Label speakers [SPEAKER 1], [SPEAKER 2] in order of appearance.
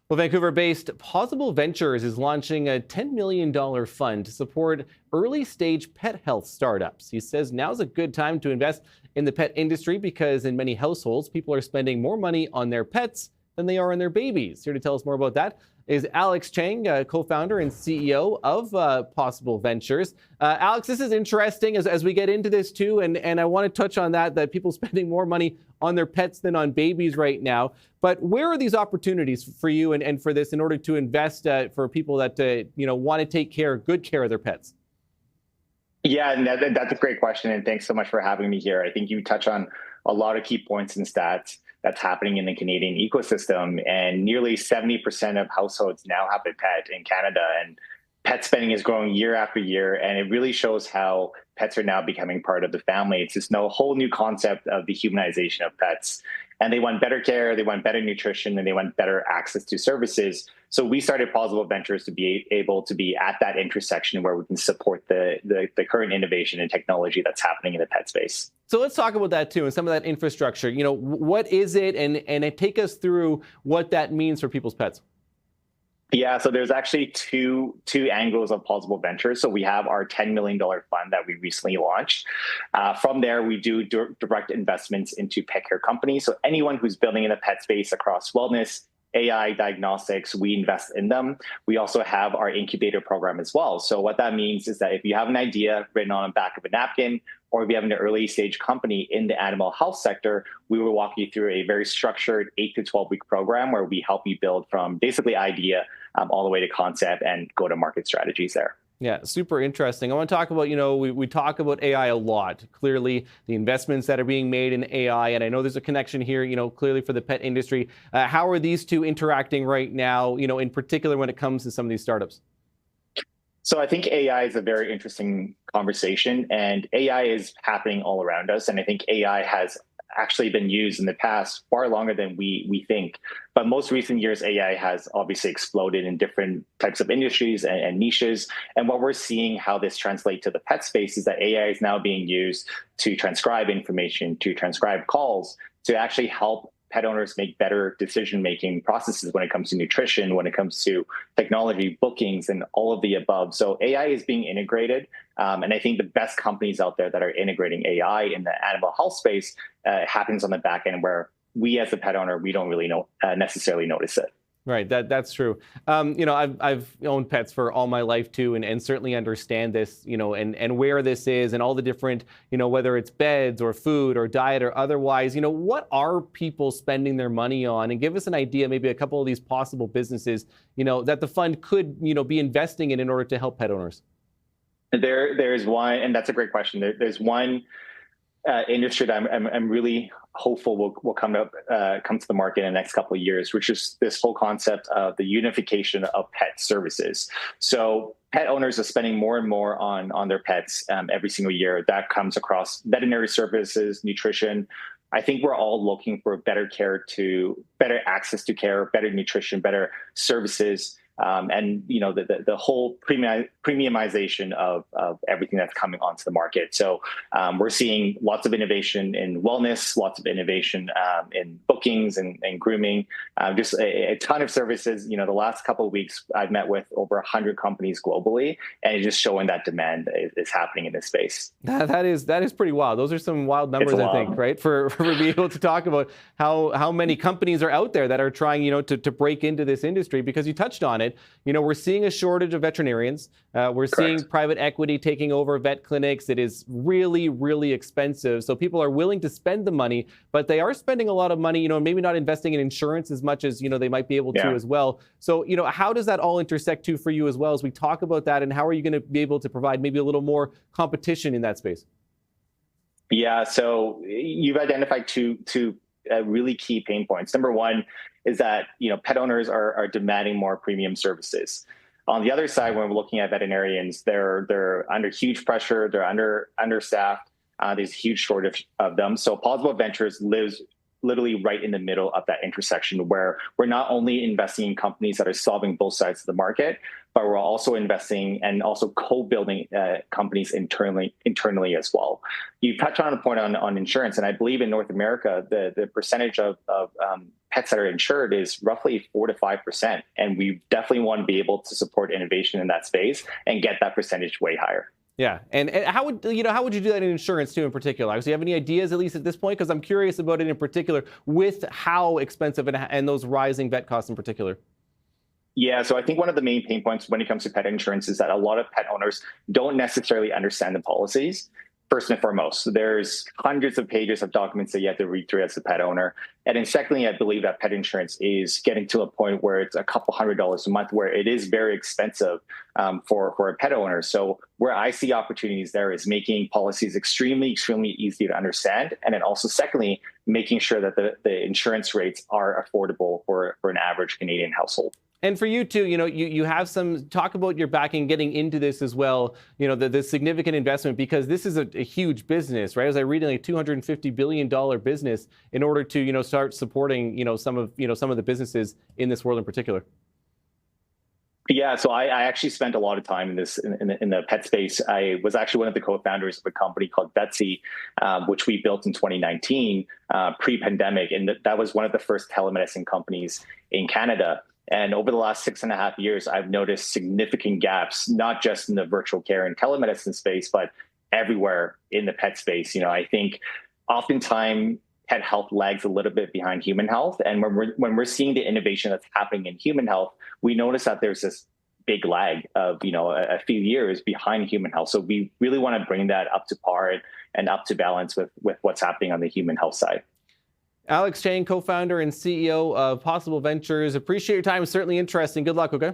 [SPEAKER 1] Well, Vancouver-based Pawsible Ventures is launching a $10 million fund to support early-stage pet health startups. He says now's a good time to invest in the pet industry because in many households, people are spending more money on their pets than they are on their babies. Here to tell us more about that is Alex Chieng, co-founder and CEO of Pawsible Ventures. Alex, this is interesting as we get into this too, and I want to touch on that people spending more money on their pets than on babies right now. But where are these opportunities for you and for this in order to invest for people that want to take good care of their pets?
[SPEAKER 2] Yeah, and that's a great question, and thanks so much for having me here. I think you touch on a lot of key points and stats that's happening in the Canadian ecosystem, and nearly 70% of households now have a pet in Canada, and pet spending is growing year after year, and it really shows how pets are now becoming part of the family. It's just a whole new concept of the humanization of pets. And they want better care, they want better nutrition, and they want better access to services. So we started Pawsible Ventures to be able to be at that intersection where we can support the current innovation and technology that's happening in the pet space.
[SPEAKER 1] So let's talk about that too, and some of that infrastructure. What is it, and take us through what that means for people's pets.
[SPEAKER 2] Yeah, so there's actually two angles of Pawsible Ventures. So we have our $10 million fund that we recently launched. From there, we do direct investments into pet care companies. So anyone who's building in the pet space across wellness, AI, diagnostics, we invest in them. We also have our incubator program as well. So what that means is that if you have an idea written on the back of a napkin, or if you have an early stage company in the animal health sector, we will walk you through a very structured 8 to 12 week program where we help you build from basically idea all the way to concept and go to market strategies there.
[SPEAKER 1] Yeah, super interesting. I want to talk about, we talk about AI a lot. Clearly, the investments that are being made in AI, and I know there's a connection here, clearly for the pet industry. How are these two interacting right now, in particular when it comes to some of these startups?
[SPEAKER 2] So I think AI is a very interesting conversation, and AI is happening all around us. And I think AI has actually been used in the past far longer than we think. But most recent years, AI has obviously exploded in different types of industries and niches. And what we're seeing how this translates to the pet space is that AI is now being used to transcribe information, to transcribe calls, to actually help pet owners make better decision-making processes when it comes to nutrition, when it comes to technology, bookings, and all of the above. So AI is being integrated. And I think the best companies out there that are integrating AI in the animal health space happens on the back end where we as a pet owner, we don't really necessarily notice it.
[SPEAKER 1] Right, that's true. I've owned pets for all my life too, and certainly understand this, and where this is, and all the different, whether it's beds or food or diet or otherwise, what are people spending their money on? And give us an idea, maybe a couple of these possible businesses, that the fund could, be investing in order to help pet owners.
[SPEAKER 2] There's one, and that's a great question. There's one industry that I'm really hopeful will come to the market in the next couple of years, which is this whole concept of the unification of pet services. So pet owners are spending more and more on their pets every single year. That comes across veterinary services, nutrition. I think we're all looking for better access to care, better nutrition, better services. And the whole premiumization of everything that's coming onto the market. So we're seeing lots of innovation in wellness, lots of innovation in bookings and grooming, just a ton of services. The last couple of weeks, I've met with over 100 companies globally, and it's just showing that demand is happening in this space.
[SPEAKER 1] That is pretty wild. Those are some wild numbers, I think, right? For being able to talk about how many companies are out there that are trying, to break into this industry, because you touched on it. We're seeing a shortage of veterinarians. We're seeing private equity taking over vet clinics. It is really, really expensive. So people are willing to spend the money, but they are spending a lot of money, maybe not investing in insurance as much as, they might be able to as well. So, how does that all intersect too for you as well as we talk about that? And how are you going to be able to provide maybe a little more competition in that space?
[SPEAKER 2] Yeah, so you've identified two really key pain points. Number one is that pet owners are demanding more premium services. On the other side, when we're looking at veterinarians, they're under huge pressure. They're understaffed. There's a huge shortage of them. So Pawsible Ventures lives literally right in the middle of that intersection, where we're not only investing in companies that are solving both sides of the market, but we're also investing and also co-building companies internally as well. You touched on a point on insurance, and I believe in North America, the percentage of pets that are insured is roughly 4 to 5%. And we definitely want to be able to support innovation in that space and get that percentage way higher.
[SPEAKER 1] Yeah, and how would you do that in insurance too, in particular? Do you have any ideas, at least at this point? Because I'm curious about it in particular, with how expensive and those rising vet costs in particular.
[SPEAKER 2] Yeah, so I think one of the main pain points when it comes to pet insurance is that a lot of pet owners don't necessarily understand the policies. First and foremost, there's hundreds of pages of documents that you have to read through as a pet owner. And then secondly, I believe that pet insurance is getting to a point where it's a couple $100s a month, where it is very expensive for a pet owner. So where I see opportunities there is making policies extremely easy to understand. And then also secondly, making sure that the insurance rates are affordable for an average Canadian household.
[SPEAKER 1] And for you too, you have some talk about your backing getting into this as well, the significant investment, because this is a huge business, right? As I read, like $250 billion business in order to, start supporting, some of the businesses in this world in particular.
[SPEAKER 2] Yeah, so I actually spent a lot of time in the pet space. I was actually one of the co-founders of a company called Betsy, which we built in 2019, pre-pandemic. And that was one of the first telemedicine companies in Canada. And over the last 6.5 years, I've noticed significant gaps, not just in the virtual care and telemedicine space, but everywhere in the pet space. I think oftentimes pet health lags a little bit behind human health. And when we're seeing the innovation that's happening in human health, we notice that there's this big lag of, a few years behind human health. So we really want to bring that up to par and up to balance with what's happening on the human health side.
[SPEAKER 1] Alex Chieng, co-founder and CEO of Pawsible Ventures. Appreciate your time. It's certainly interesting. Good luck, okay?